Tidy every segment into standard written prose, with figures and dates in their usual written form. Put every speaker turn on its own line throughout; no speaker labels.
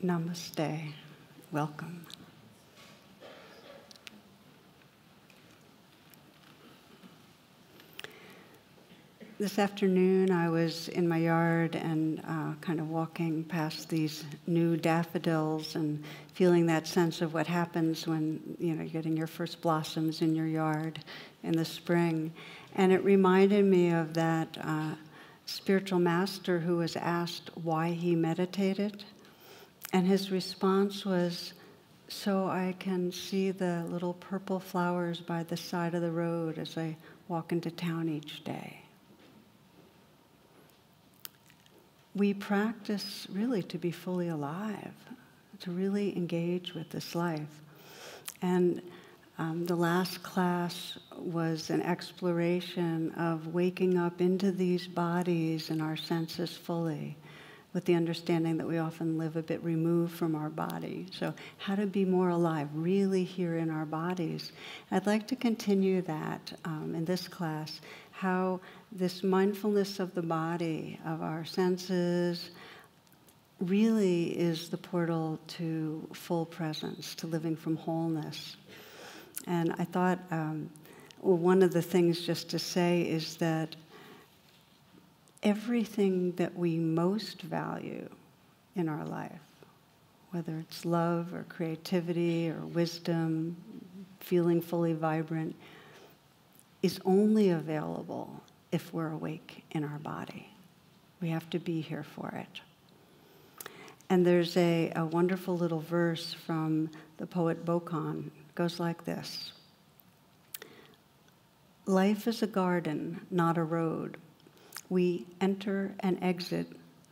Namaste. Welcome. This afternoon I was in my yard and kind of walking past these new daffodils and feeling that sense of what happens when you're getting your first blossoms in your yard in the spring. And it reminded me of that spiritual master who was asked why he meditated. And his response was, so I can see the little purple flowers by the side of the road as I walk into town each day. We practice really to be fully alive, to really engage with this life. And the last class was an exploration of waking up into these bodies and our senses fully, with the understanding that we often live a bit removed from our body. So how to be more alive, really here in our bodies. I'd like to continue that in this class, how this mindfulness of the body, of our senses, really is the portal to full presence, to living from wholeness. And I thought, one of the things just to say is that everything that we most value in our life, whether it's love or creativity or wisdom, feeling fully vibrant, is only available if we're awake in our body. We have to be here for it. And there's a wonderful little verse from the poet Bokonon. It goes like this. Life is a garden, not a road. We enter and exit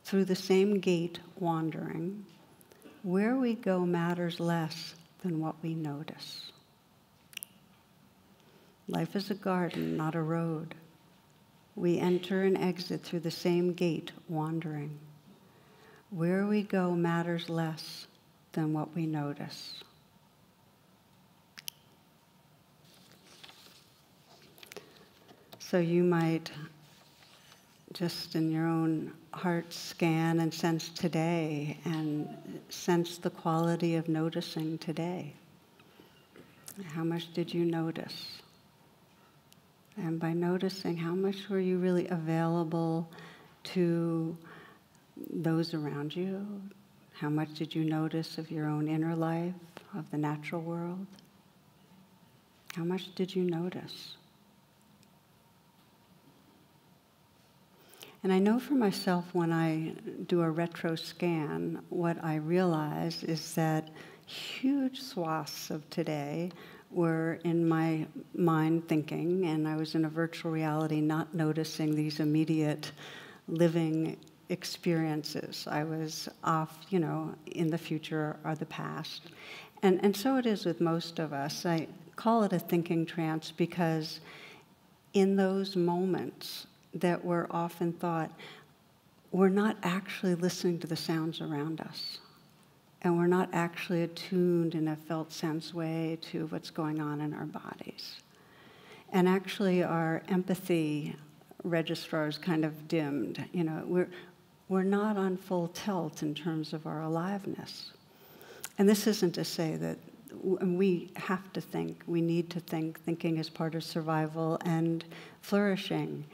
through the same gate wandering. Where we go matters less than what we notice. Life is a garden, not a road. We enter and exit through the same gate wandering. Where we go matters less than what we notice. So you might just in your own heart scan and sense today and sense the quality of noticing today. How much did you notice? And by noticing, how much were you really available to those around you? How much did you notice of your own inner life, of the natural world? How much did you notice? And I know for myself when I do a retro scan, what I realize is that huge swaths of today were in my mind thinking, and I was in a virtual reality not noticing these immediate living experiences. I was off, in the future or the past. And so it is with most of us. I call it a thinking trance because in those moments that were often thought, we're not actually listening to the sounds around us. And we're not actually attuned in a felt sense way to what's going on in our bodies. And actually our empathy registrar is kind of dimmed. We're not on full tilt in terms of our aliveness. And this isn't to say that we have to think, we need to think, thinking is part of survival and flourishing.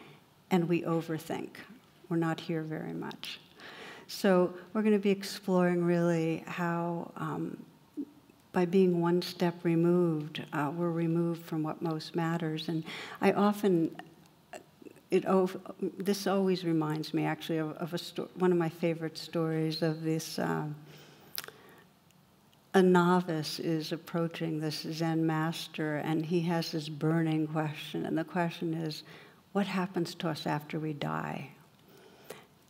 And we overthink. We're not here very much. So we're going to be exploring really how, by being one step removed, we're removed from what most matters. And I often, this always reminds me actually of one of my favorite stories of this. A novice is approaching this Zen master, and he has this burning question. And the question is, what happens to us after we die?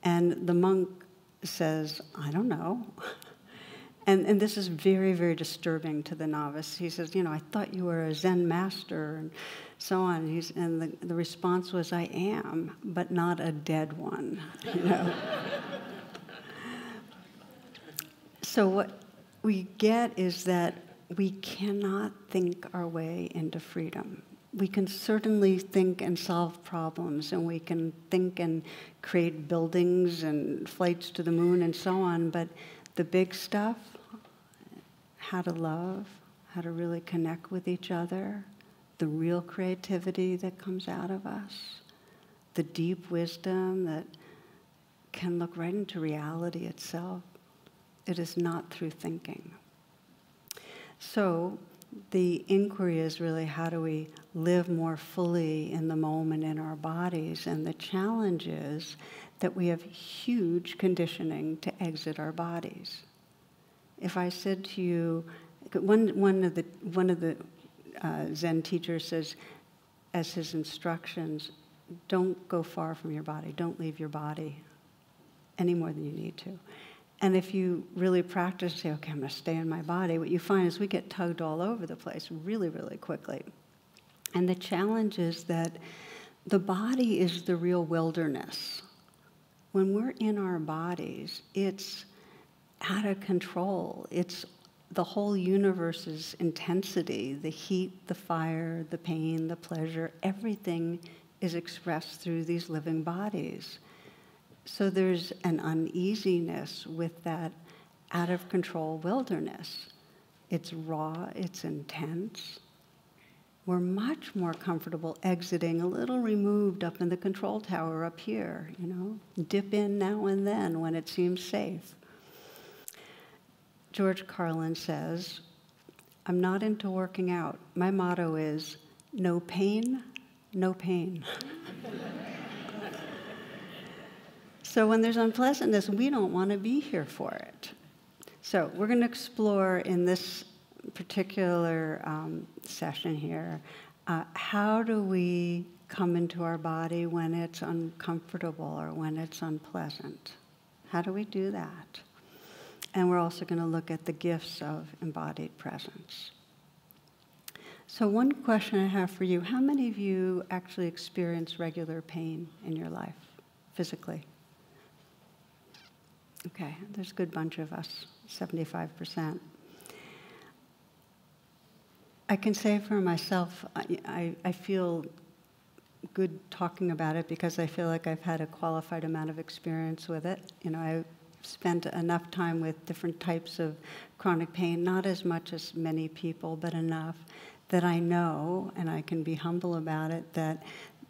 And the monk says, I don't know. And this is very, very disturbing to the novice. He says, I thought you were a Zen master, and so on. And the response was, I am, but not a dead one. So what we get is that we cannot think our way into freedom. We can certainly think and solve problems, and we can think and create buildings and flights to the moon and so on, but The big stuff, how to love, how to really connect with each other, the real creativity that comes out of us, the deep wisdom that can look right into reality itself. It is not through thinking. So the inquiry is really, how do we live more fully in the moment in our bodies? And the challenge is that we have huge conditioning to exit our bodies. If I said to you, one of the Zen teachers says, as his instructions, don't go far from your body. Don't leave your body any more than you need to. And if you really practice, say, okay, I'm going to stay in my body, what you find is we get tugged all over the place really, really quickly. And the challenge is that the body is the real wilderness. When we're in our bodies, it's out of control. It's the whole universe's intensity, the heat, the fire, the pain, the pleasure, everything is expressed through these living bodies. So there's an uneasiness with that out-of-control wilderness. It's raw, it's intense. We're much more comfortable exiting a little removed up in the control tower up here, Dip in now and then when it seems safe. George Carlin says, I'm not into working out. My motto is, no pain, no pain. So when there's unpleasantness, we don't want to be here for it. So we're going to explore in this particular session here, how do we come into our body when it's uncomfortable or when it's unpleasant? How do we do that? And we're also going to look at the gifts of embodied presence. So one question I have for you, how many of you actually experience regular pain in your life, physically? Okay, there's a good bunch of us, 75%. I can say for myself, I feel good talking about it because I feel like I've had a qualified amount of experience with it. I've spent enough time with different types of chronic pain, not as much as many people, but enough that I know, and I can be humble about it, that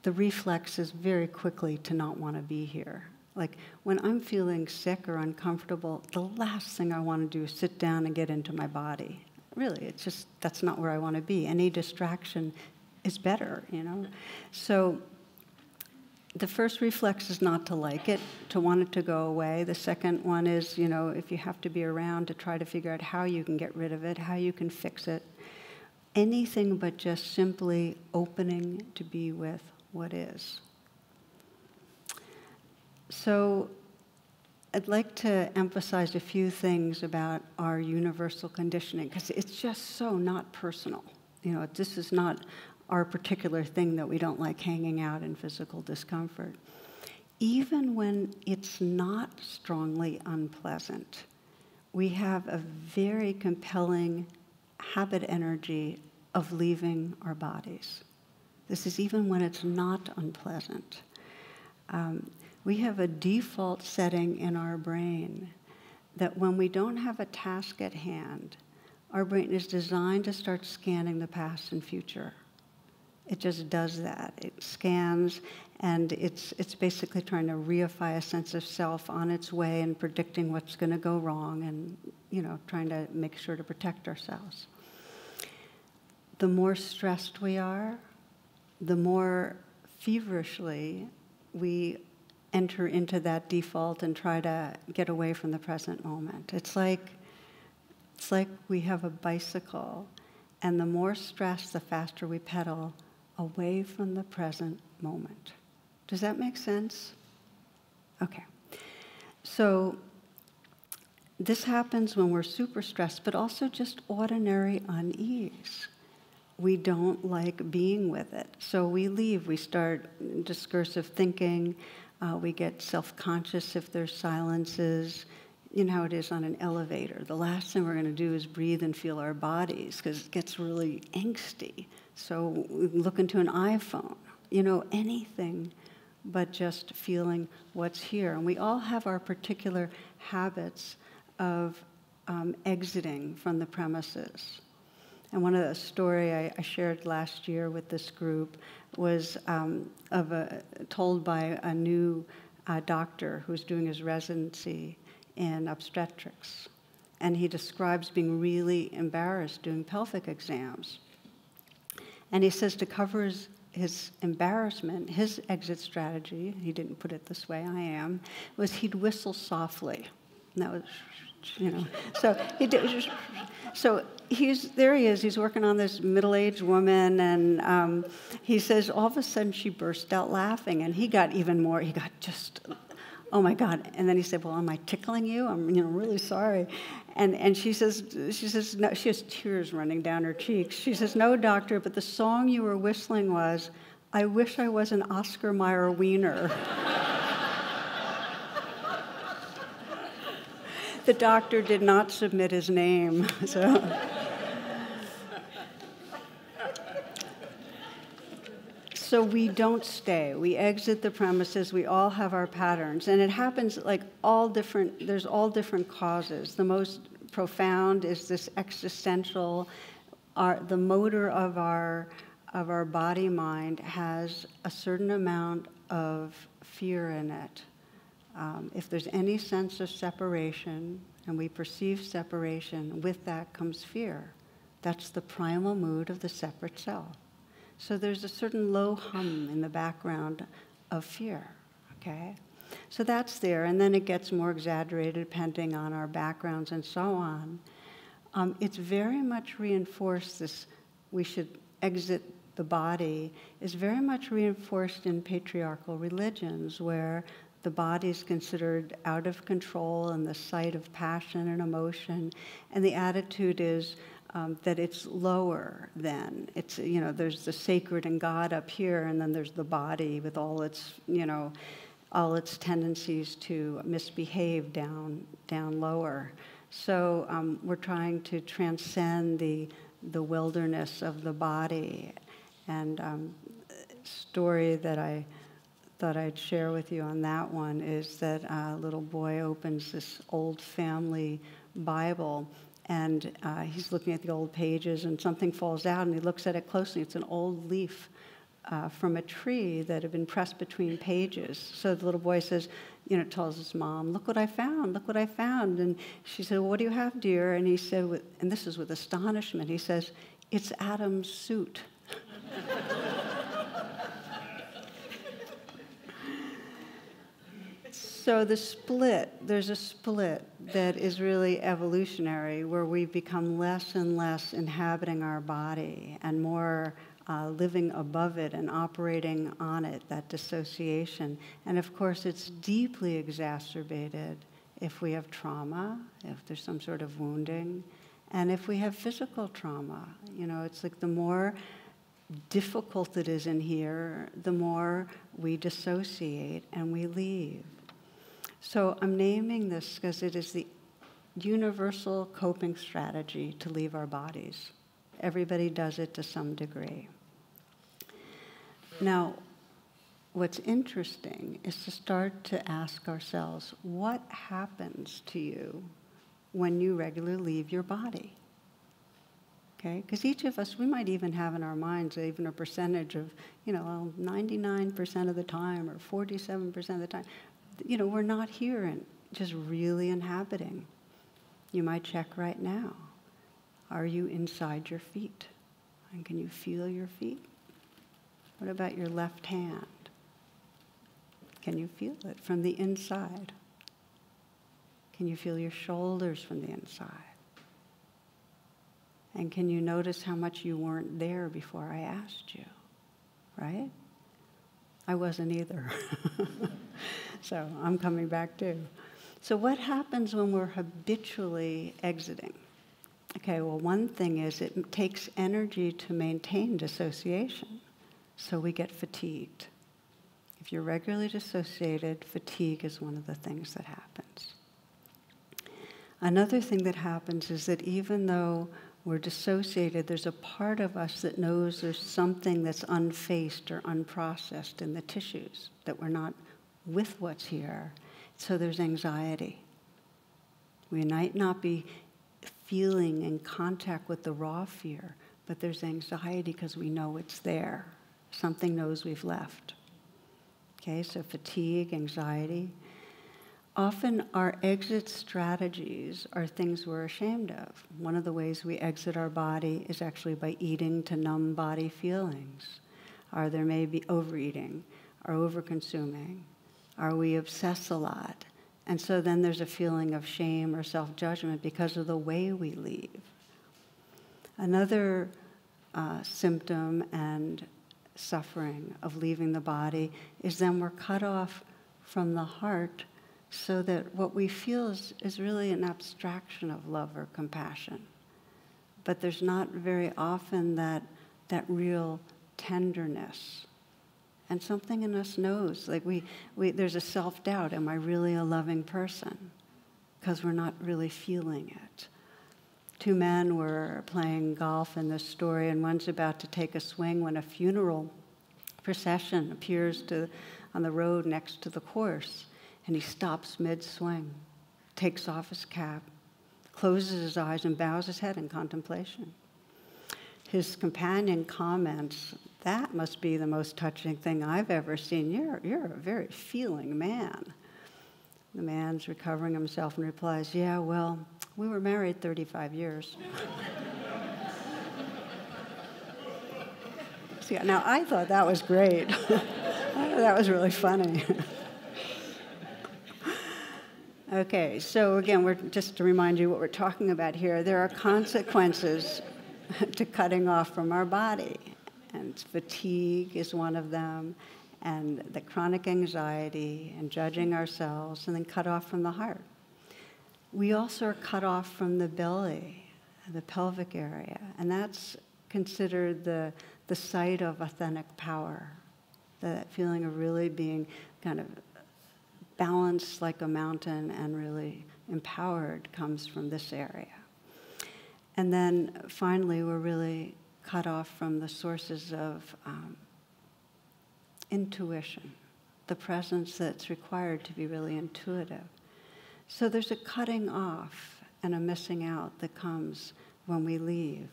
the reflex is very quickly to not want to be here. Like, when I'm feeling sick or uncomfortable, the last thing I want to do is sit down and get into my body. Really, it's just, that's not where I want to be. Any distraction is better, So the first reflex is not to like it, to want it to go away. The second one is, if you have to be around, to try to figure out how you can get rid of it, how you can fix it. Anything but just simply opening to be with what is. So I'd like to emphasize a few things about our universal conditioning, because it's just so not personal. This is not our particular thing that we don't like hanging out in physical discomfort. Even when it's not strongly unpleasant, we have a very compelling habit energy of leaving our bodies. This is even when it's not unpleasant. We have a default setting in our brain that when we don't have a task at hand, our brain is designed to start scanning the past and future. It just does that. It scans, and it's basically trying to reify a sense of self on its way and predicting what's going to go wrong and, trying to make sure to protect ourselves. The more stressed we are, the more feverishly we enter into that default and try to get away from the present moment. It's like we have a bicycle, and the more stressed, the faster we pedal away from the present moment. Does that make sense? Okay. So this happens when we're super stressed, but also just ordinary unease. We don't like being with it. So we leave. We start discursive thinking. We get self-conscious if there's silences. You know how it is on an elevator. The last thing we're going to do is breathe and feel our bodies because it gets really angsty. So we look into an iPhone, anything but just feeling what's here. And we all have our particular habits of exiting from the premises. And one of the story I shared last year with this group was told by a new doctor who's doing his residency in obstetrics. And he describes being really embarrassed doing pelvic exams. And he says to cover his embarrassment, his exit strategy, he didn't put it this way, I am, was he'd whistle softly. And that was, so he did. So there he is, he's working on this middle-aged woman, and he says all of a sudden she burst out laughing, and he got even more, he got just, oh my God. And then he said, well, am I tickling you? I'm really sorry. And she says, no, she has tears running down her cheeks. She says, no, doctor, but the song you were whistling was, I wish I was an Oscar Mayer wiener. The doctor did not submit his name, So we don't stay. We exit the premises. We all have our patterns. And it happens like there's all different causes. The most profound is this existential, the motor of our body-mind has a certain amount of fear in it. If there's any sense of separation, and we perceive separation, with that comes fear. That's the primal mood of the separate self. So there's a certain low hum in the background of fear, okay? So that's there, and then it gets more exaggerated depending on our backgrounds and so on. It's very much reinforced, this we should exit the body, is very much reinforced in patriarchal religions where the body is considered out of control and the site of passion and emotion, and the attitude is that it's lower than. It's, there's the sacred and God up here, and then there's the body with all its, all its tendencies to misbehave down lower. So we're trying to transcend the wilderness of the body. And story that I thought I'd share with you on that one is that a little boy opens this old family Bible, and he's looking at the old pages, and something falls out, and he looks at it closely. It's an old leaf from a tree that had been pressed between pages. So the little boy says, tells his mom, look what I found, look what I found. And she said, well, what do you have, dear? And he said, and this is with astonishment, he says, it's Adam's suit. So there's a split that is really evolutionary, where we become less and less inhabiting our body and more living above it and operating on it, that dissociation. And of course, it's deeply exacerbated if we have trauma, if there's some sort of wounding, and if we have physical trauma. It's like the more difficult it is in here, the more we dissociate and we leave. So I'm naming this because it is the universal coping strategy to leave our bodies. Everybody does it to some degree. Now, what's interesting is to start to ask ourselves, what happens to you when you regularly leave your body? Okay, because each of us, we might even have in our minds even a percentage of, 99% of the time or 47% of the time. We're not here and just really inhabiting. You might check right now. Are you inside your feet? And can you feel your feet? What about your left hand? Can you feel it from the inside? Can you feel your shoulders from the inside? And can you notice how much you weren't there before I asked you, right? I wasn't either. So I'm coming back too. So what happens when we're habitually exiting? Okay, well, one thing is it takes energy to maintain dissociation, so we get fatigued. If you're regularly dissociated, fatigue is one of the things that happens. Another thing that happens is that even though we're dissociated, there's a part of us that knows there's something that's unfaced or unprocessed in the tissues, that we're not with what's here. So there's anxiety. We might not be feeling in contact with the raw fear, but there's anxiety because we know it's there. Something knows we've left. Okay, so fatigue, anxiety. Often our exit strategies are things we're ashamed of. One of the ways we exit our body is actually by eating to numb body feelings. Or there may be overeating or overconsuming. Or we obsess a lot. And so then there's a feeling of shame or self-judgment because of the way we leave. Another symptom and suffering of leaving the body is then we're cut off from the heart, so that what we feel is really an abstraction of love or compassion. But there's not very often that real tenderness. And something in us knows, like there's a self-doubt, am I really a loving person? Because we're not really feeling it. Two men were playing golf in this story, and one's about to take a swing when a funeral procession appears on the road next to the course. And he stops mid-swing, takes off his cap, closes his eyes, and bows his head in contemplation. His companion comments, "That must be the most touching thing I've ever seen. You're a very feeling man." The man's recovering himself and replies, "Yeah, well, we were married 35 years. So, now, I thought that was great. I thought that was really funny. Okay, so again, we're just to remind you what we're talking about here. There are consequences to cutting off from our body, and fatigue is one of them, and the chronic anxiety, and judging ourselves, and then cut off from the heart. We also are cut off from the belly, the pelvic area, and that's considered the site of authentic power, that feeling of really being kind of balanced like a mountain and really empowered comes from this area. And then finally, we're really cut off from the sources of intuition, the presence that's required to be really intuitive. So there's a cutting off and a missing out that comes when we leave.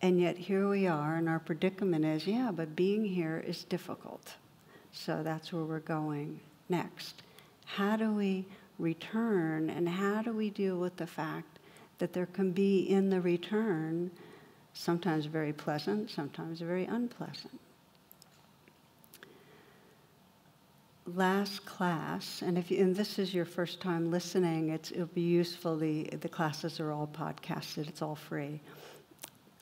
And yet here we are, and our predicament is, yeah, but being here is difficult. So that's where we're going next. How do we return, and how do we deal with the fact that there can be in the return sometimes very pleasant, sometimes very unpleasant? Last class, and and this is your first time listening, it'll be useful. The classes are all podcasted, it's all free.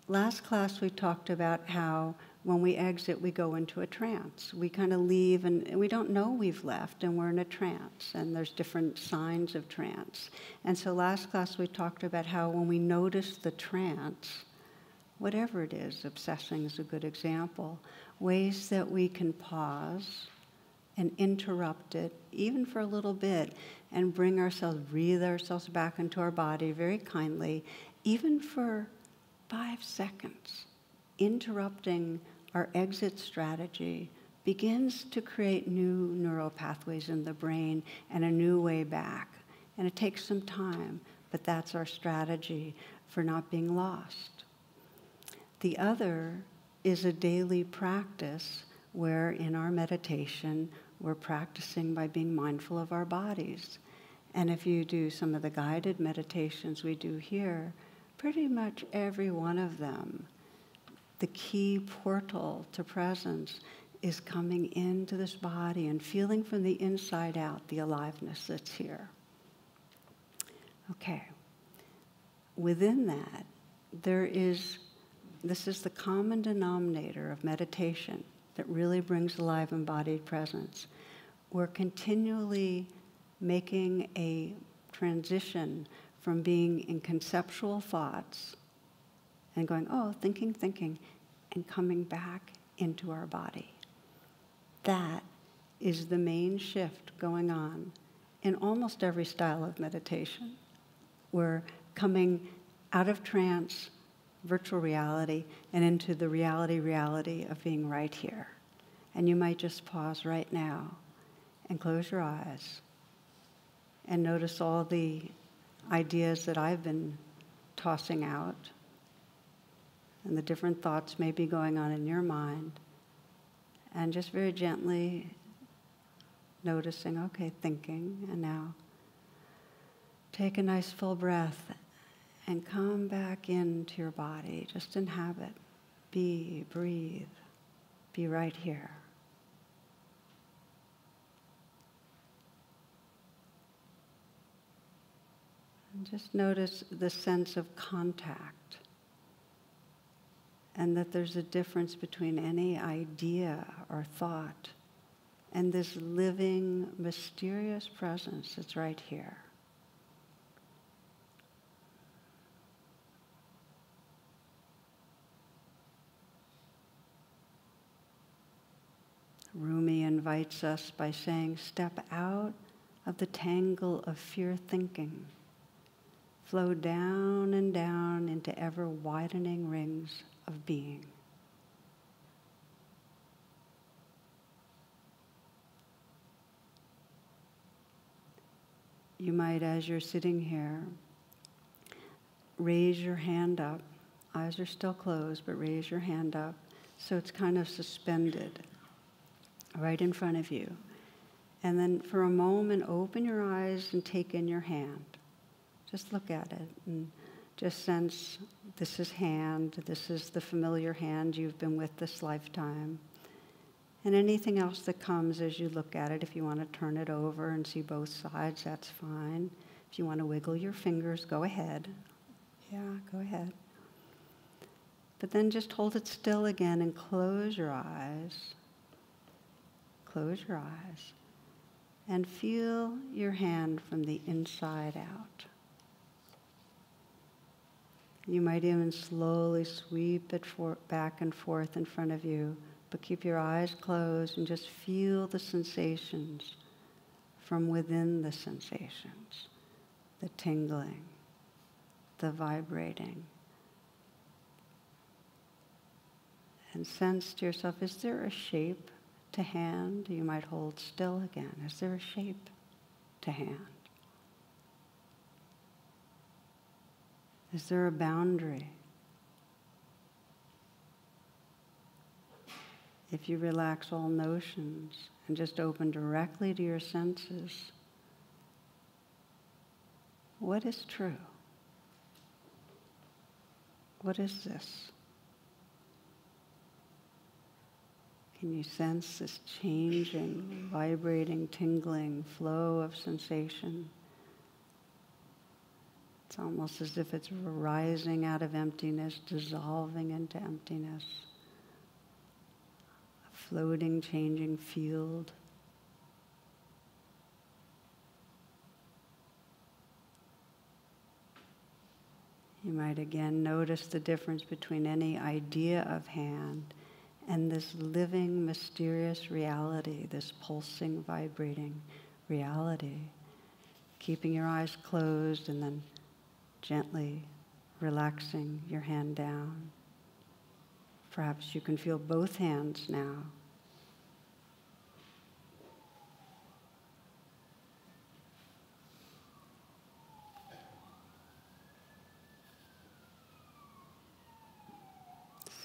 Last class we talked about how when we exit, we go into a trance. We kind of leave, and we don't know we've left, and we're in a trance, and there's different signs of trance. And so last class we talked about how when we notice the trance, whatever it is, obsessing is a good example, ways that we can pause and interrupt it, even for a little bit, and breathe ourselves back into our body very kindly, even for 5 seconds. Interrupting our exit strategy begins to create new neural pathways in the brain and a new way back. And it takes some time, but that's our strategy for not being lost. The other is a daily practice where in our meditation, we're practicing by being mindful of our bodies. And if you do some of the guided meditations we do here, pretty much every one of them, the key portal to presence is coming into this body and feeling from the inside out the aliveness that's here. Okay. Within that, this is the common denominator of meditation that really brings alive embodied presence. We're continually making a transition from being in conceptual thoughts and going, oh, thinking, and coming back into our body. That is the main shift going on in almost every style of meditation. We're coming out of trance, virtual reality, and into the reality of being right here. And you might just pause right now and close your eyes and notice all the ideas that I've been tossing out, and the different thoughts may be going on in your mind, and just very gently noticing, okay, thinking, and now take a nice full breath and come back into your body. Just inhabit, be, breathe, be right here. And just notice the sense of contact, and that there's a difference between any idea or thought and this living, mysterious presence that's right here. Rumi invites us by saying, step out of the tangle of fear thinking. Flow down and down into ever-widening rings of being. You might, as you're sitting here, raise your hand up. Eyes are still closed, but raise your hand up so it's kind of suspended right in front of you. And then for a moment, open your eyes and take in your hand. Just look at it and just sense this is hand, this is the familiar hand you've been with this lifetime. And anything else that comes as you look at it, if you want to turn it over and see both sides, that's fine. If you want to wiggle your fingers, go ahead. Yeah, go ahead. But then just hold it still again and close your eyes. Close your eyes. And feel your hand from the inside out. You might even slowly sweep it back and forth in front of you, but keep your eyes closed and just feel the sensations from within the sensations, the tingling, the vibrating. And sense to yourself, is there a shape to hand? You might hold still again. Is there a shape to hand? Is there a boundary? If you relax all notions and just open directly to your senses, what is true? What is this? Can you sense this changing, vibrating, tingling flow of sensation? It's almost as if it's rising out of emptiness, dissolving into emptiness. A floating, changing field. You might again notice the difference between any idea of hand and this living, mysterious reality, this pulsing, vibrating reality. Keeping your eyes closed and then gently relaxing your hand down. Perhaps you can feel both hands now.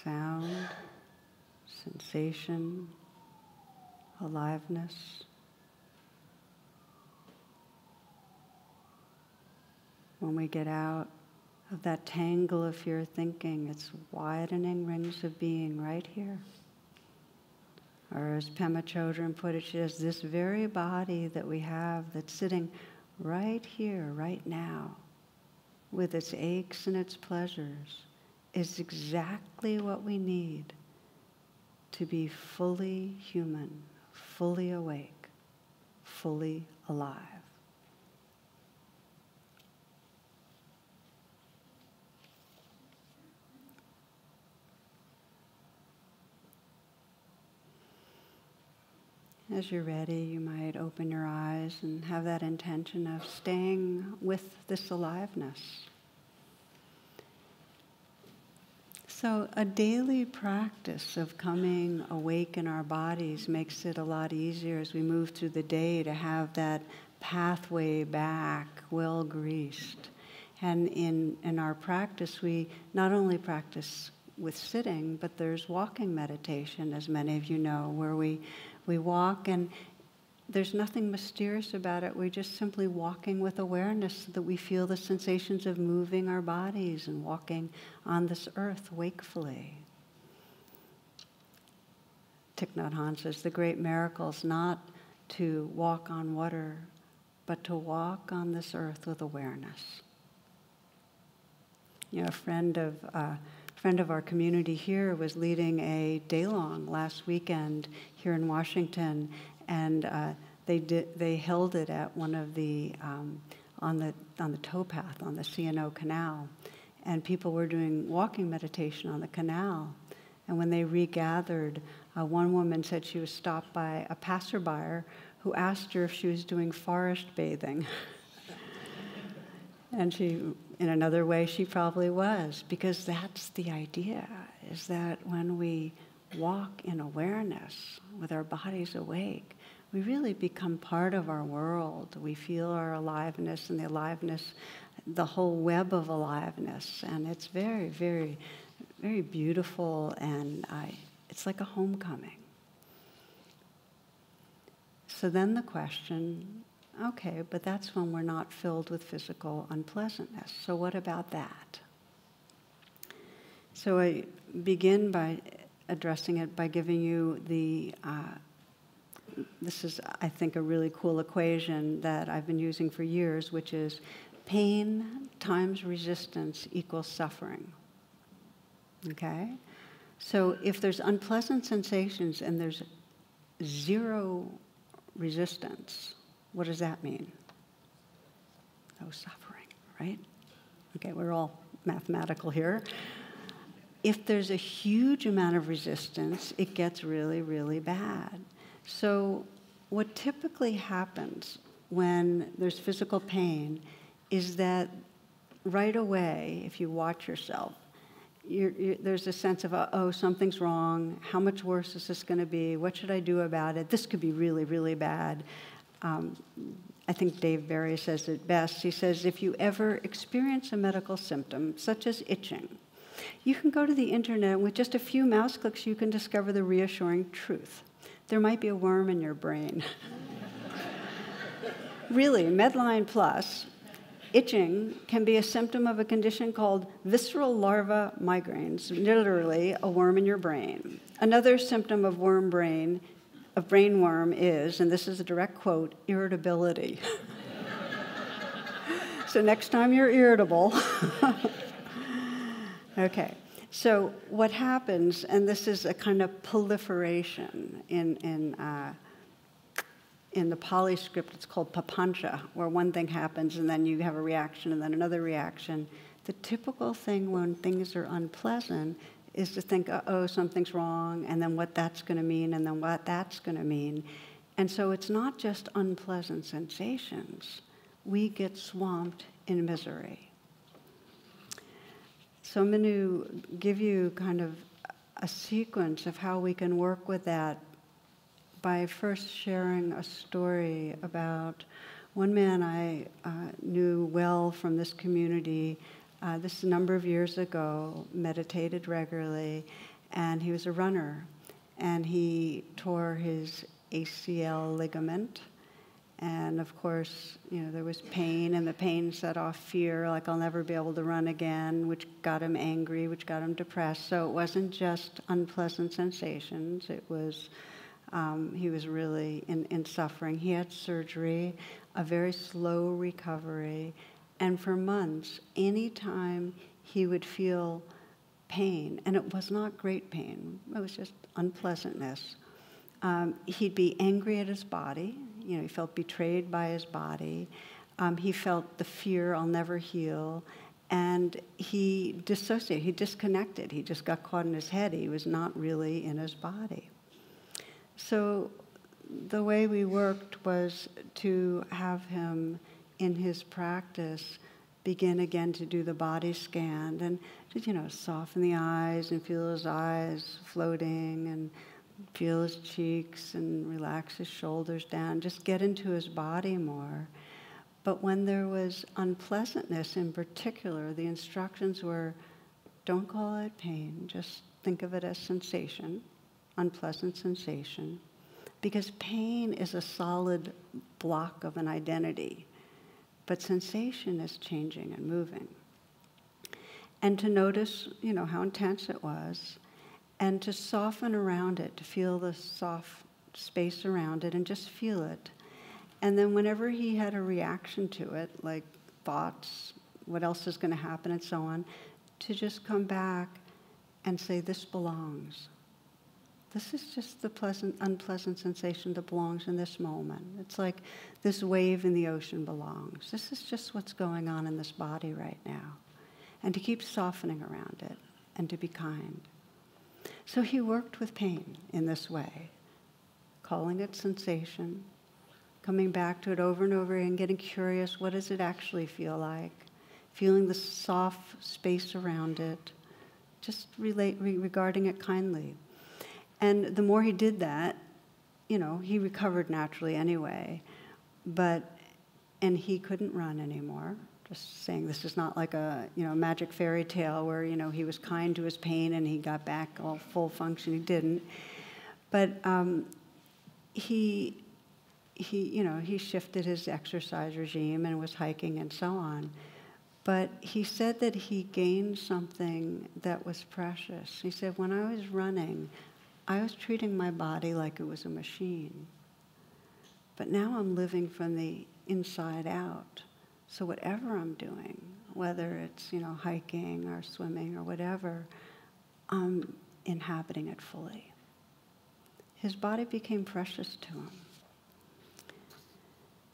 Sound, sensation, aliveness. When we get out of that tangle of fear thinking, it's widening rings of being right here. Or as Pema Chodron put it, she says, this very body that we have that's sitting right here, right now, with its aches and its pleasures, is exactly what we need to be fully human, fully awake, fully alive. As you're ready, you might open your eyes and have that intention of staying with this aliveness. So a daily practice of coming awake in our bodies makes it a lot easier as we move through the day to have that pathway back well greased. And in our practice, we not only practice with sitting, but there's walking meditation, as many of you know, where we walk, and there's nothing mysterious about it. We're just simply walking with awareness so that we feel the sensations of moving our bodies and walking on this earth wakefully. Thich Nhat Hanh says the great miracle is not to walk on water, but to walk on this earth with awareness. You know, a friend of our community here was leading a day-long last weekend here in Washington, and they held it at one of the on the towpath on the C&O Canal, and people were doing walking meditation on the canal. And when they regathered, one woman said she was stopped by a passerby who asked her if she was doing forest bathing. And she, in another way, she probably was, because that's the idea, is that when we walk in awareness with our bodies awake, we really become part of our world. We feel our aliveness and the aliveness, the whole web of aliveness. And it's very, very, very beautiful, and it's like a homecoming. So then the question, okay, but that's when we're not filled with physical unpleasantness. So what about that? So I begin by addressing it by giving you this is, I think, a really cool equation that I've been using for years, which is pain times resistance equals suffering. Okay? So if there's unpleasant sensations and there's zero resistance, what does that mean? No suffering, right? Okay, we're all mathematical here. If there's a huge amount of resistance, it gets really, really bad. So what typically happens when there's physical pain is that right away, if you watch yourself, there's a sense of, oh, something's wrong. How much worse is this going to be? What should I do about it? This could be really, really bad. I think Dave Barry says it best. He says, if you ever experience a medical symptom, such as itching, you can go to the internet, and with just a few mouse clicks, you can discover the reassuring truth. There might be a worm in your brain. Really, Medline Plus, itching can be a symptom of a condition called visceral larva migraines, literally a worm in your brain. Another symptom of brain worm is, and this is a direct quote, irritability. So next time you're irritable. Okay, so what happens, and this is a kind of proliferation in the Pali script, it's called papancha, where one thing happens and then you have a reaction and then another reaction. The typical thing when things are unpleasant is to think, uh-oh, something's wrong, and then what that's going to mean, and then what that's going to mean. And so it's not just unpleasant sensations. We get swamped in misery. So I'm going to give you kind of a sequence of how we can work with that by first sharing a story about one man I knew well from this community. This is a number of years ago, meditated regularly, and he was a runner. And he tore his ACL ligament. And of course, there was pain, and the pain set off fear, like I'll never be able to run again, which got him angry, which got him depressed. So it wasn't just unpleasant sensations. It was, he was really in suffering. He had surgery, a very slow recovery, and for months, anytime he would feel pain, and it was not great pain, it was just unpleasantness, he'd be angry at his body. He felt betrayed by his body. He felt the fear, I'll never heal. And he dissociated, he disconnected. He just got caught in his head. He was not really in his body. So the way we worked was to have him, in his practice, begin again to do the body scan and to, soften the eyes and feel his eyes floating and feel his cheeks and relax his shoulders down. Just get into his body more. But when there was unpleasantness in particular, the instructions were, don't call it pain, just think of it as sensation, unpleasant sensation, because pain is a solid block of an identity, but sensation is changing and moving. And to notice, how intense it was, and to soften around it, to feel the soft space around it and just feel it. And then whenever he had a reaction to it, like thoughts, what else is going to happen and so on, to just come back and say, this belongs. This is just the pleasant, unpleasant sensation that belongs in this moment. It's like this wave in the ocean belongs. This is just what's going on in this body right now. And to keep softening around it and to be kind. So he worked with pain in this way, calling it sensation, coming back to it over and over again, getting curious, what does it actually feel like? Feeling the soft space around it, just regarding it kindly. And the more he did that, he recovered naturally anyway, and he couldn't run anymore. Just saying, this is not like a magic fairy tale where he was kind to his pain and he got back all full function. He didn't, but he shifted his exercise regime and was hiking and so on. But he said that he gained something that was precious. He said, when I was running, I was treating my body like it was a machine. But now I'm living from the inside out. So whatever I'm doing, whether it's, hiking or swimming or whatever, I'm inhabiting it fully. His body became precious to him.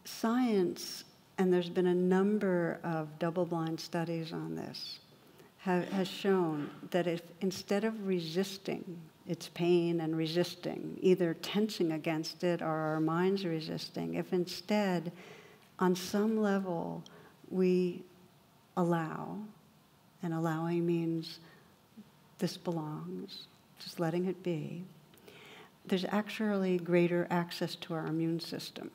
Science, and there's been a number of double-blind studies on this, has shown that if instead of resisting its pain and resisting, either tensing against it or our minds resisting, if instead, on some level, we allow, and allowing means this belongs, just letting it be, there's actually greater access to our immune system.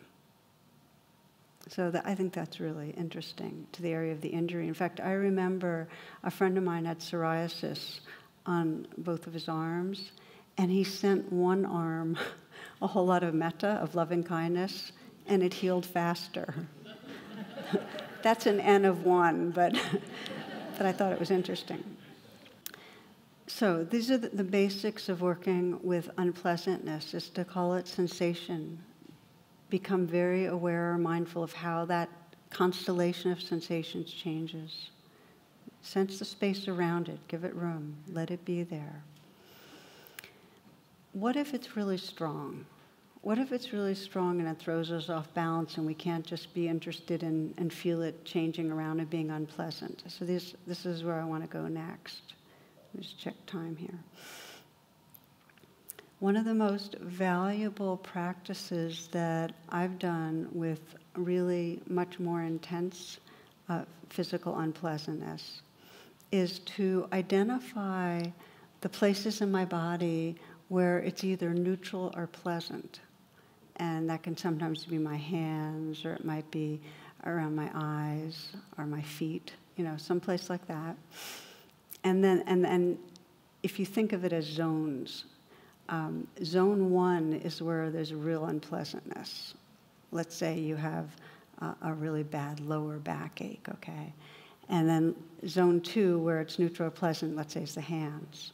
So I think that's really interesting to the area of the injury. In fact, I remember a friend of mine had psoriasis on both of his arms, and he sent one arm a whole lot of metta, of loving kindness, and it healed faster. That's an N of one, but I thought it was interesting. So these are the basics of working with unpleasantness, is to call it sensation. Become very aware or mindful of how that constellation of sensations changes. Sense the space around it, give it room, let it be there. What if it's really strong? What if it's really strong and it throws us off balance and we can't just be interested in and feel it changing around and being unpleasant? So this is where I want to go next. Just check time here. One of the most valuable practices that I've done with really much more intense physical unpleasantness is to identify the places in my body where it's either neutral or pleasant. And that can sometimes be my hands, or it might be around my eyes or my feet, someplace like that. And then if you think of it as zones, zone one is where there's a real unpleasantness. Let's say you have a really bad lower backache, okay? And then zone two, where it's neutral or pleasant, let's say is the hands.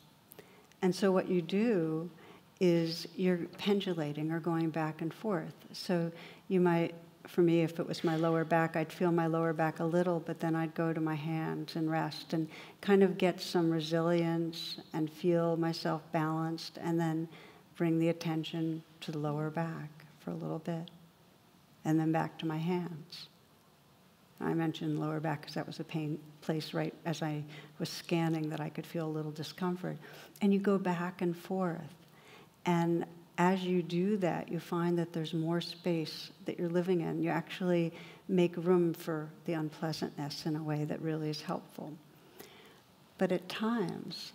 And so what you do is you're pendulating or going back and forth. So you might, for me, if it was my lower back, I'd feel my lower back a little, but then I'd go to my hands and rest and kind of get some resilience and feel myself balanced, and then bring the attention to the lower back for a little bit, and then back to my hands. I mentioned lower back because that was a pain place right as I was scanning that I could feel a little discomfort. And you go back and forth. And as you do that, you find that there's more space that you're living in. You actually make room for the unpleasantness in a way that really is helpful. But at times,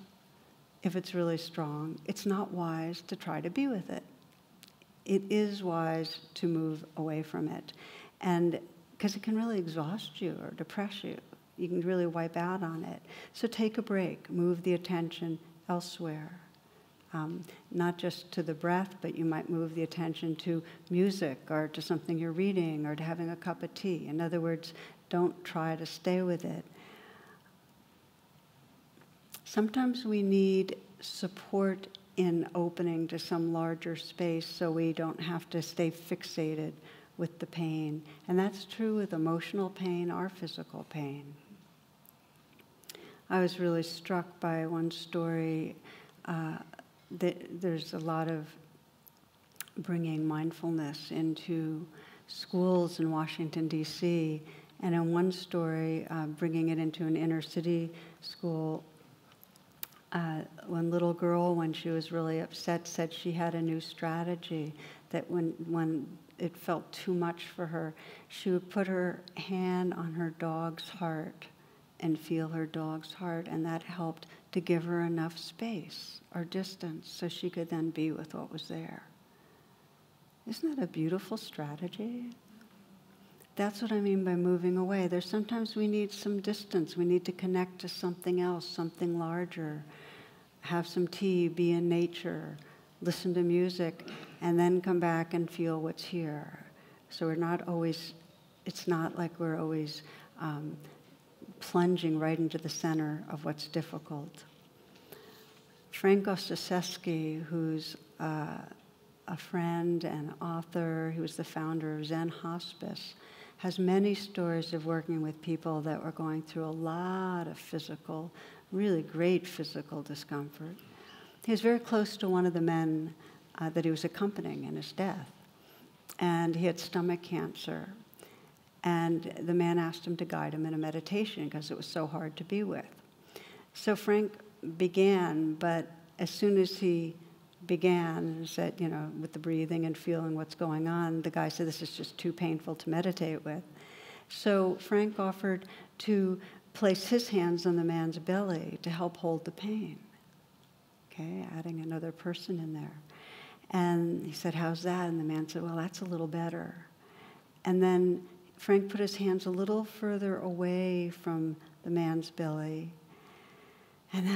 if it's really strong, it's not wise to try to be with it. It is wise to move away from it. And because it can really exhaust you or depress you. You can really wipe out on it. So take a break, move the attention elsewhere. Not just to the breath, but you might move the attention to music or to something you're reading or to having a cup of tea. In other words, don't try to stay with it. Sometimes we need support in opening to some larger space so we don't have to stay fixated with the pain. And that's true with emotional pain or physical pain. I was really struck by one story. There's a lot of bringing mindfulness into schools in Washington, D.C., and in one story, bringing it into an inner city school. One little girl, when she was really upset, said she had a new strategy, that when it felt too much for her, she would put her hand on her dog's heart and feel her dog's heart, and that helped to give her enough space or distance so she could then be with what was there. Isn't that a beautiful strategy? That's what I mean by moving away. There's sometimes we need some distance. We need to connect to something else, something larger. Have some tea, be in nature, listen to music, and then come back and feel what's here. So we're not always, it's not like we're always plunging right into the center of what's difficult. Frank Ostaseski, who's a friend and author, who was the founder of Zen Hospice, has many stories of working with people that were going through a lot of physical, really great physical discomfort. He was very close to one of the men that he was accompanying in his death, and he had stomach cancer. And the man asked him to guide him in a meditation because it was so hard to be with. So Frank began, but as soon as he began and said, with the breathing and feeling what's going on, the guy said, this is just too painful to meditate with. So Frank offered to place his hands on the man's belly to help hold the pain. Okay, adding another person in there. And he said, how's that? And the man said, well, that's a little better. And then Frank put his hands a little further away from the man's belly. And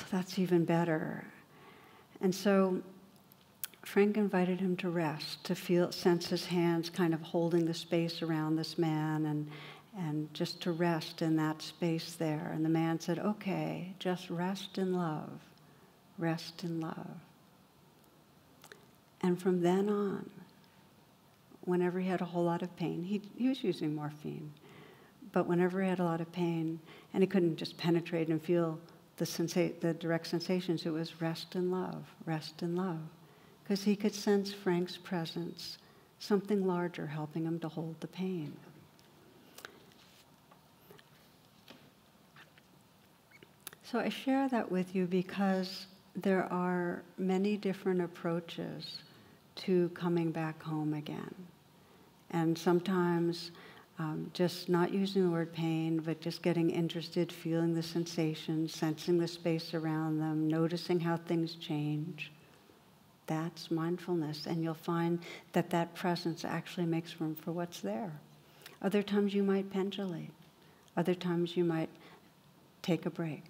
that's even better. And so Frank invited him to rest, to sense his hands kind of holding the space around this man and just to rest in that space there. And the man said, okay, just rest in love. Rest in love. And from then on, whenever he had a whole lot of pain, he was using morphine, but whenever he had a lot of pain, and he couldn't just penetrate and feel the direct sensations, it was rest in love, because he could sense Frank's presence, something larger helping him to hold the pain. So I share that with you because there are many different approaches to coming back home again. And sometimes just not using the word pain, but just getting interested, feeling the sensations, sensing the space around them, noticing how things change. That's mindfulness. And you'll find that that presence actually makes room for what's there. Other times you might pendulate. Other times you might take a break.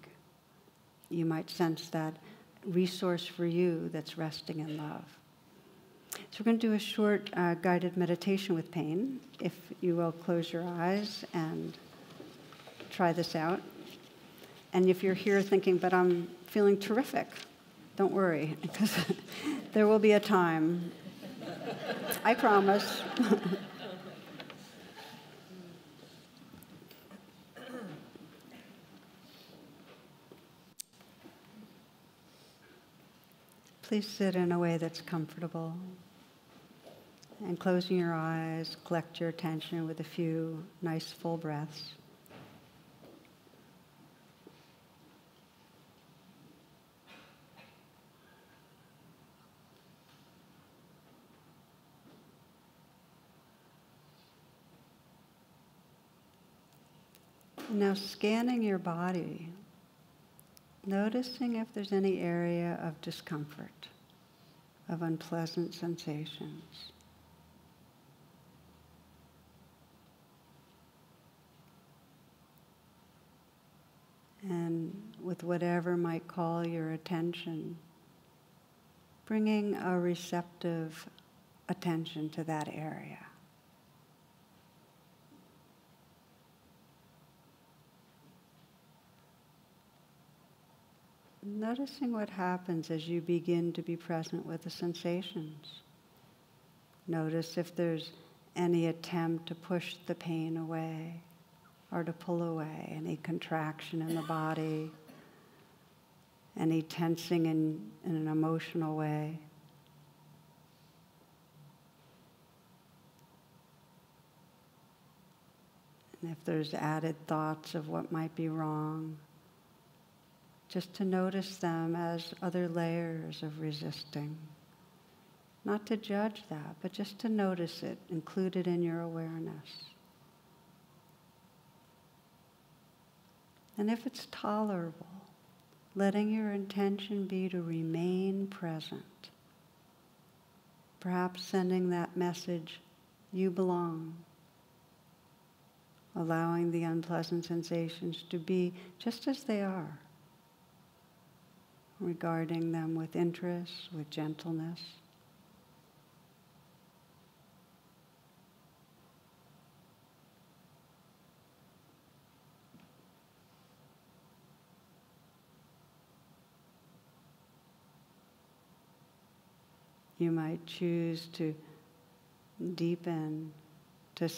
You might sense that resource for you that's resting in love. So we're going to do a short guided meditation with pain. If you will, close your eyes and try this out. And if you're here thinking, but I'm feeling terrific, don't worry, because there will be a time. I promise. Please sit in a way that's comfortable. And closing your eyes, collect your attention with a few nice full breaths. And now scanning your body, noticing if there's any area of discomfort, of unpleasant sensations. And with whatever might call your attention, bringing a receptive attention to that area. Noticing what happens as you begin to be present with the sensations. Notice if there's any attempt to push the pain away or to pull away, any contraction in the body, any tensing in an emotional way. And if there's added thoughts of what might be wrong, just to notice them as other layers of resisting. Not to judge that, but just to notice it, include it in your awareness. And if it's tolerable, letting your intention be to remain present. Perhaps sending that message, you belong. Allowing the unpleasant sensations to be just as they are. Regarding them with interest, with gentleness. You might choose to deepen, to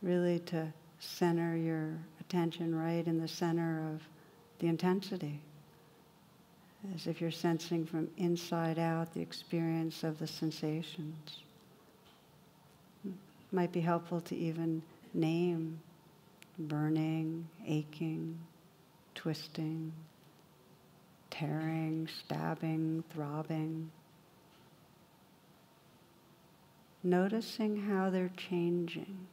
really to center your attention right in the center of the intensity. As if you're sensing from inside out the experience of the sensations. It might be helpful to even name burning, aching, twisting, tearing, stabbing, throbbing. Noticing how they're changing.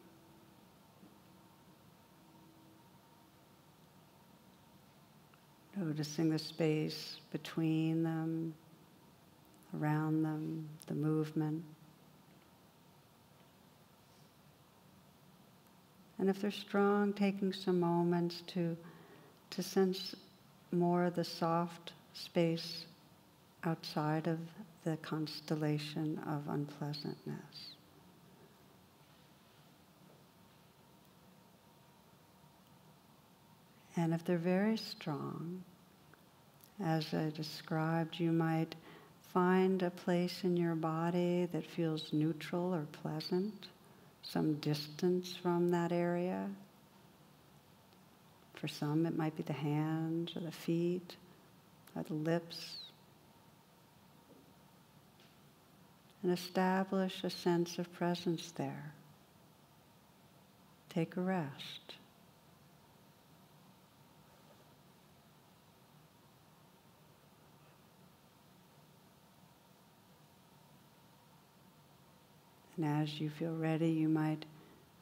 Noticing the space between them, around them, the movement. And if they're strong, taking some moments to sense more of the soft space outside of the constellation of unpleasantness. And if they're very strong, as I described, you might find a place in your body that feels neutral or pleasant, some distance from that area. For some, it might be the hands or the feet or the lips. And establish a sense of presence there. Take a rest. And as you feel ready, you might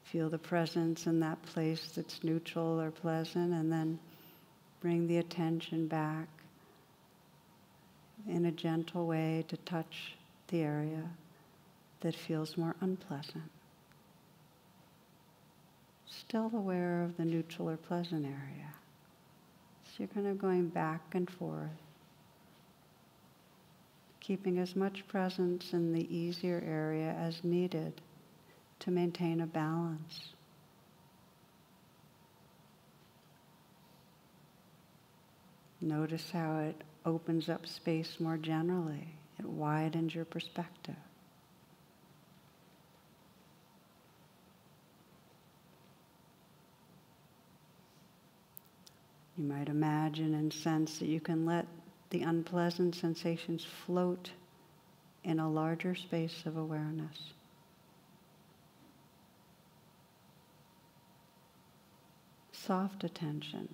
feel the presence in that place that's neutral or pleasant, and then bring the attention back in a gentle way to touch the area that feels more unpleasant. Still aware of the neutral or pleasant area. So you're kind of going back and forth, keeping as much presence in the easier area as needed to maintain a balance. Notice how it opens up space more generally. It widens your perspective. You might imagine and sense that you can let the unpleasant sensations float in a larger space of awareness. Soft attention,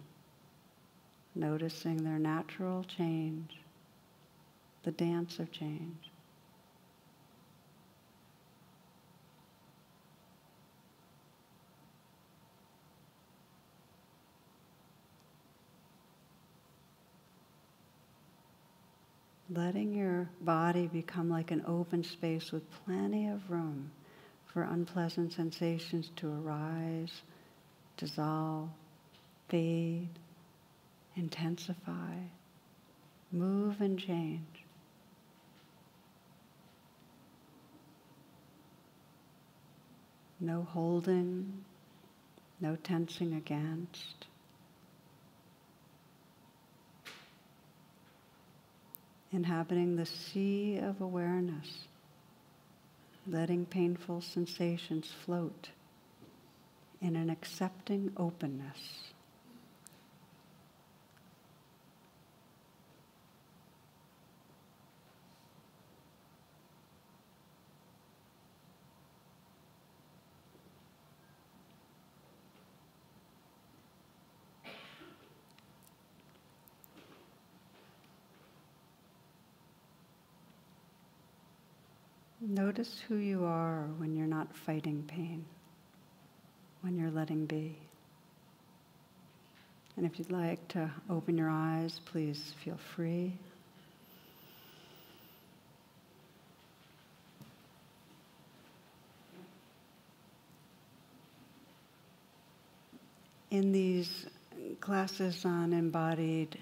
noticing their natural change, the dance of change. Letting your body become like an open space with plenty of room for unpleasant sensations to arise, dissolve, fade, intensify, move and change. No holding, no tensing against. Inhabiting the sea of awareness, letting painful sensations float in an accepting openness. Notice who you are when you're not fighting pain, when you're letting be. And if you'd like to open your eyes, please feel free. In these classes on embodied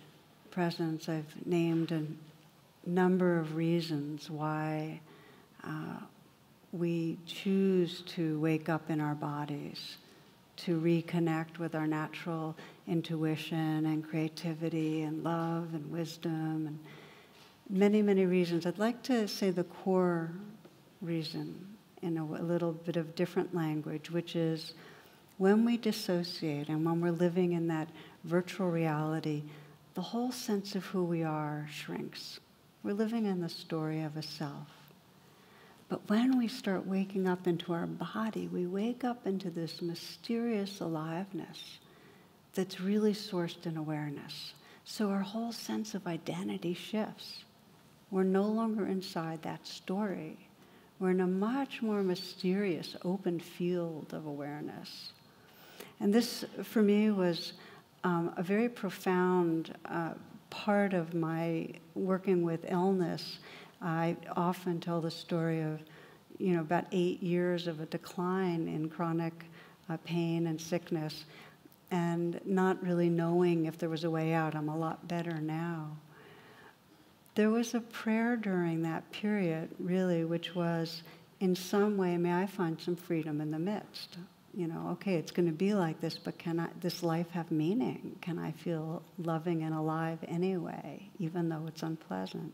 presence, I've named a number of reasons why we choose to wake up in our bodies, to reconnect with our natural intuition and creativity and love and wisdom and many, many reasons. I'd like to say the core reason in a little bit of different language, which is when we dissociate and when we're living in that virtual reality, the whole sense of who we are shrinks. We're living in the story of a self. But when we start waking up into our body, we wake up into this mysterious aliveness that's really sourced in awareness. So our whole sense of identity shifts. We're no longer inside that story. We're in a much more mysterious, open field of awareness. And this, for me, was a very profound part of my working with illness. I often tell the story of, about 8 years of a decline in chronic pain and sickness and not really knowing if there was a way out. I'm a lot better now. There was a prayer during that period, really, which was, in some way, may I find some freedom in the midst? Okay, it's going to be like this, but can this life have meaning? Can I feel loving and alive anyway, even though it's unpleasant?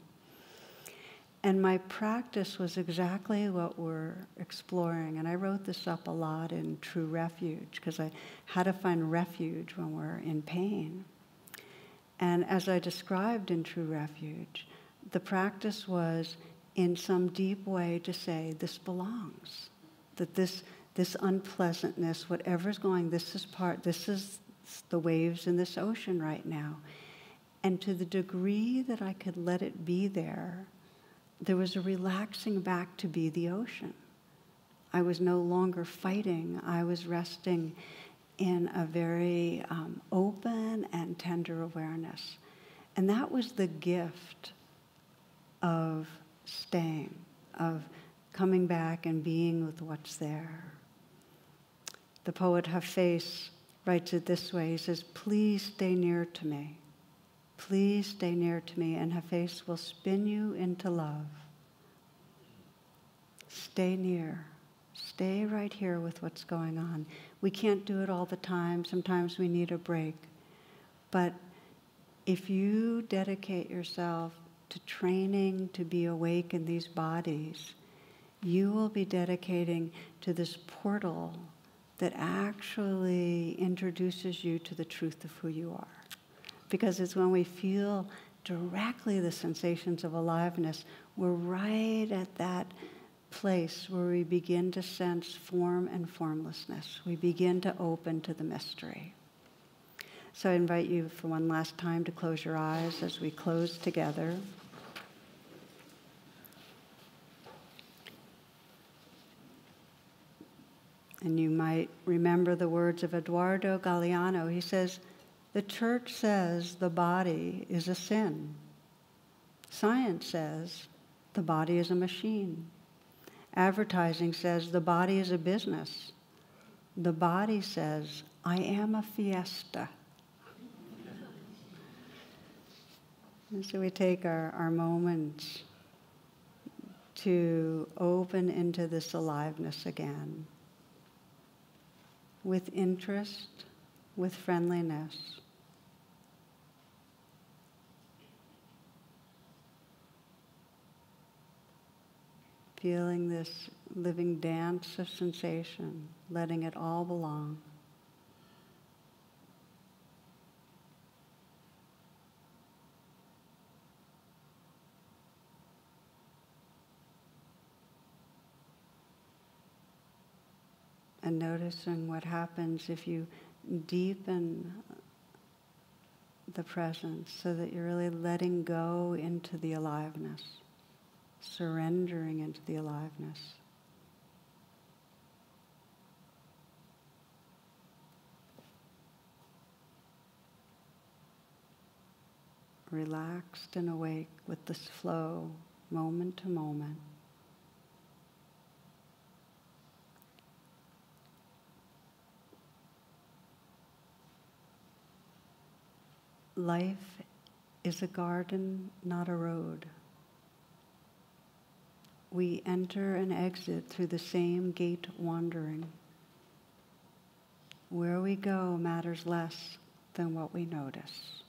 And my practice was exactly what we're exploring. And I wrote this up a lot in True Refuge, because I had to find refuge when we're in pain. And as I described in True Refuge, the practice was, in some deep way, to say, this belongs. That this unpleasantness, whatever's going, this is the waves in this ocean right now. And to the degree that I could let it be there was a relaxing back to be the ocean. I was no longer fighting. I was resting in a very open and tender awareness. And that was the gift of staying, of coming back and being with what's there. The poet Hafez writes it this way. He says, please stay near to me. Please stay near to me, and Hafez will spin you into love. Stay near. Stay right here with what's going on. We can't do it all the time. Sometimes we need a break. But if you dedicate yourself to training to be awake in these bodies, you will be dedicating to this portal that actually introduces you to the truth of who you are. Because it's when we feel directly the sensations of aliveness, we're right at that place where we begin to sense form and formlessness. We begin to open to the mystery. So I invite you for one last time to close your eyes as we close together. And you might remember the words of Eduardo Galeano. He says, the church says the body is a sin. Science says the body is a machine. Advertising says the body is a business. The body says, I am a fiesta. And so we take our moments to open into this aliveness again, with interest, with friendliness. Feeling this living dance of sensation, letting it all belong. And noticing what happens if you deepen the presence so that you're really letting go into the aliveness, surrendering into the aliveness. Relaxed and awake with this flow, moment to moment. Life is a garden, not a road. We enter and exit through the same gate wandering. Where we go matters less than what we notice.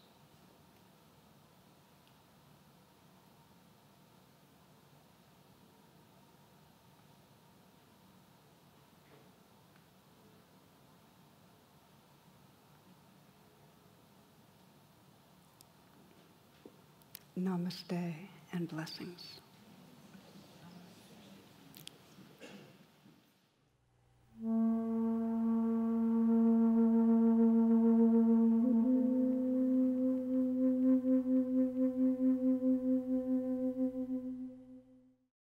Namaste and blessings.